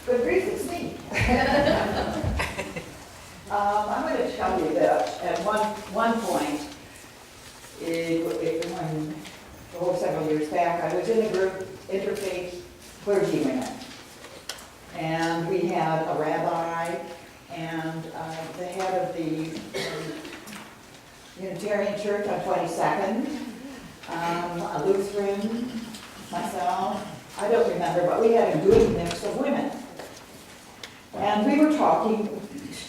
Good grief, it's me. I'm going to tell you that at one point, several years back, I was in a group, interfaith clergy women. And we had a rabbi and the head of the Unitarian Church on 22nd, a Lutheran, myself, I don't remember, but we had a good mix of women. And we were talking to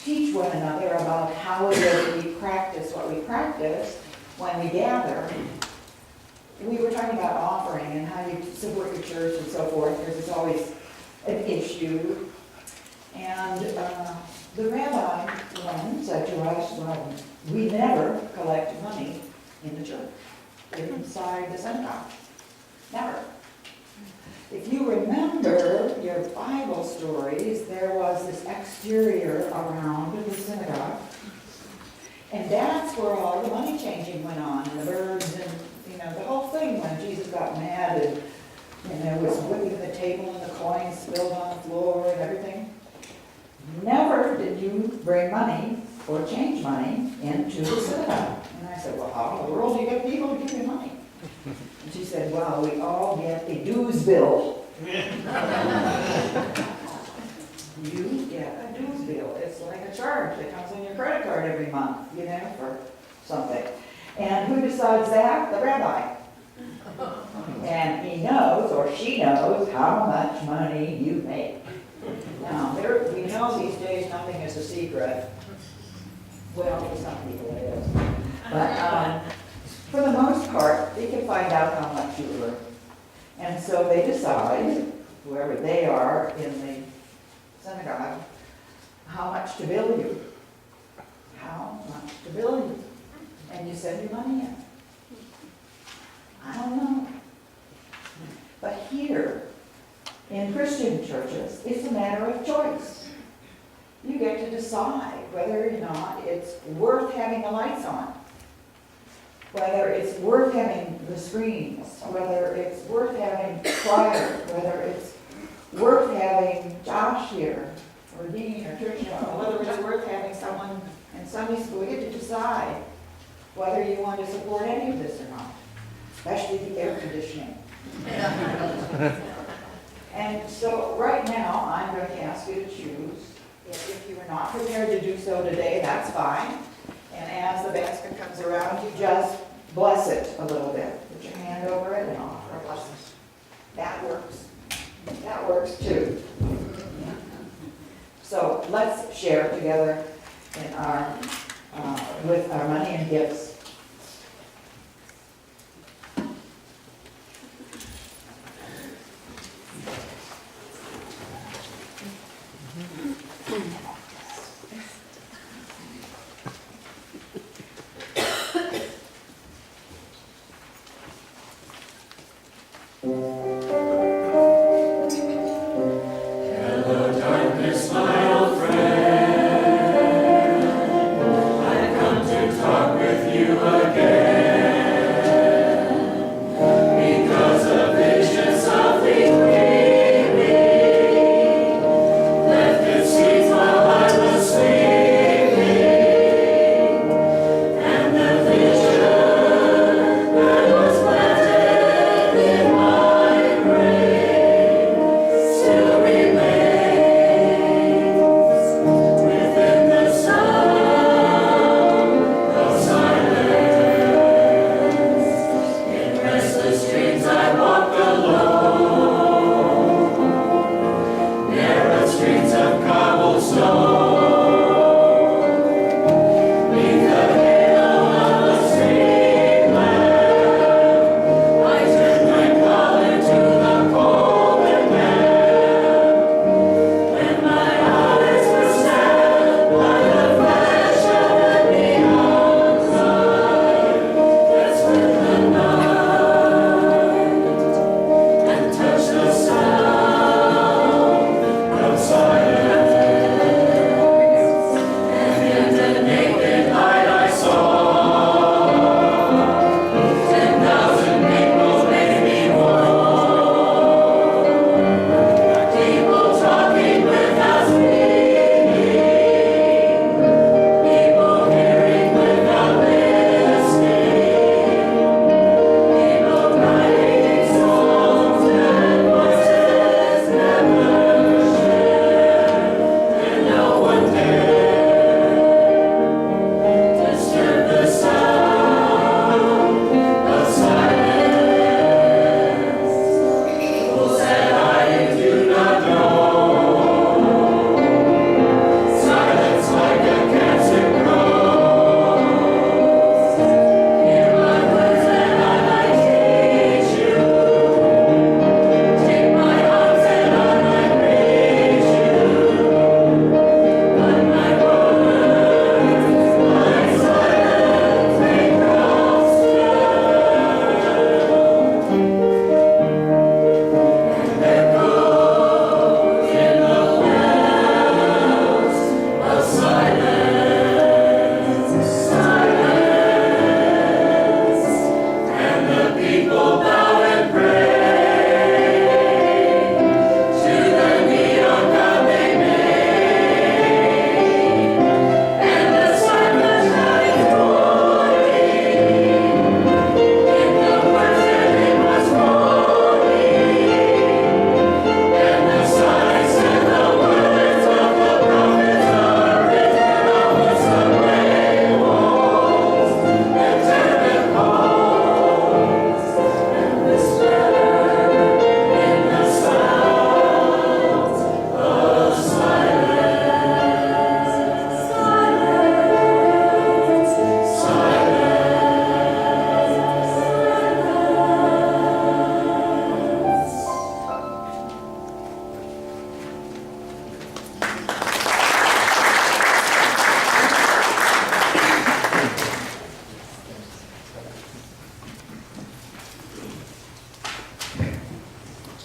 teach one another about how it is we practice what we practice when we gather. We were talking about offering and how you support your church and so forth, because it's always an issue. And the rabbi one said to us, well, we never collect money in the church, inside the synagogue. Never. If you remember your Bible stories, there was this exterior around the synagogue, and that's where all the money changing went on, and the birds, and the whole thing when Jesus got mad and was whipping the table and the coins spilled on the floor and everything. Never did you bring money or change money into the synagogue. And I said, well, how in the world do you get people to give you money? And she said, well, we all get a dues bill. You get a dues bill. It's like a charge that comes on your credit card every month, for something. And who decides that? The rabbi. And he knows, or she knows, how much money you make. Now, we know these days nothing is a secret. Well, for some people it is. But for the most part, they can find out how much you earn. And so they decide, whoever they are in the synagogue, how much to bill you. How much to bill you. And you send your money in. I don't know. But here, in Christian churches, it's a matter of choice. You get to decide whether or not it's worth having the lights on, whether it's worth having the screens, whether it's worth having choir, whether it's worth having Josh here, or Dean, or Tricia, or whether it's worth having someone in Sunday school. You get to decide whether you want to support any of this or not, especially the air conditioning. And so right now, I'm going to ask you to choose. If you are not prepared to do so today, that's fine. And as the basket comes around, you just bless it a little bit. Put your hand over it and offer a blessing. That works. That works too. So let's share together in our with our money and gifts. My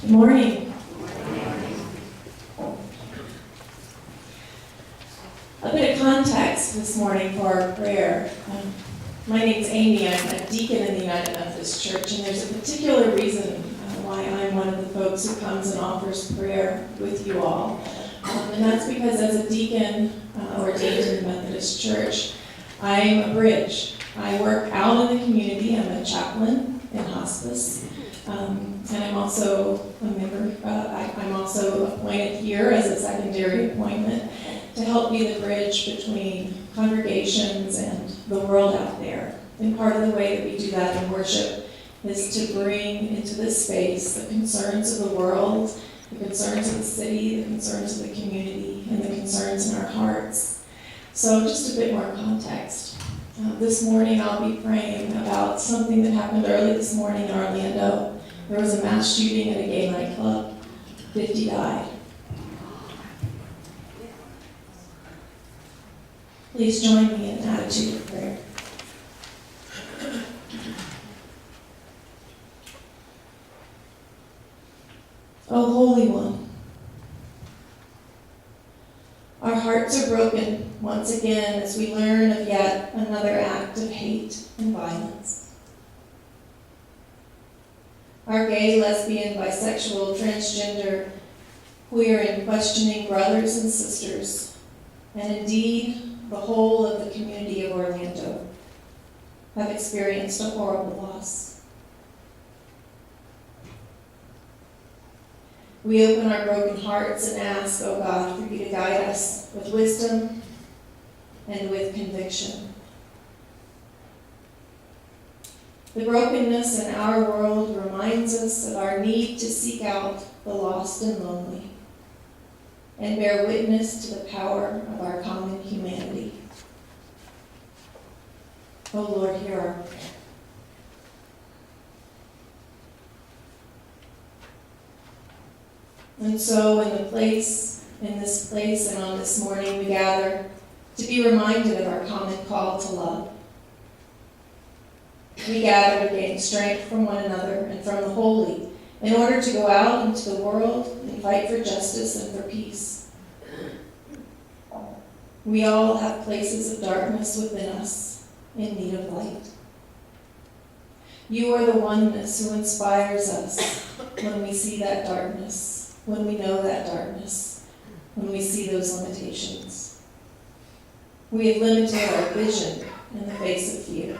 Good morning. A bit of context this morning for our prayer. My name's Amy. I'm a deacon in the United Methodist Church, and there's a particular reason why I'm one of the folks who comes and offers prayer with you all. And that's because as a deacon ordained in the Methodist Church, I'm a bridge. I work out in the community. I'm a chaplain in hospice. And I'm also a member, I'm also appointed here as a secondary appointment to help be the bridge between congregations and the world out there. And part of the way that we do that in worship is to bring into this space the concerns of the world, the concerns of the city, the concerns of the community, and the concerns in our hearts. So just a bit more context. This morning I'll be praying about something that happened early this morning in Orlando. There was a mass shooting at a gay nightclub. 50 died. Please join me in an attitude of prayer. O Holy One, our hearts are broken once again as we learn of yet another act of hate and violence. Our gay, lesbian, bisexual, transgender, queer, and questioning brothers and sisters, and indeed the whole of the community of Orlando, have experienced a horrible loss. We open our broken hearts and ask, O God, for you to guide us with wisdom and with conviction. The brokenness in our world reminds us of our need to seek out the lost and lonely and bear witness to the power of our common humanity. O Lord, hear our prayer. And so in this place and on this morning, we gather to be reminded of our common call to love. We gather to gain strength from one another and from the holy in order to go out into the world and fight for justice and for peace. We all have places of darkness within us in need of light. You are the oneness who inspires us when we see that darkness, when we know that darkness, when we see those limitations. We have limited our vision in the face of fear.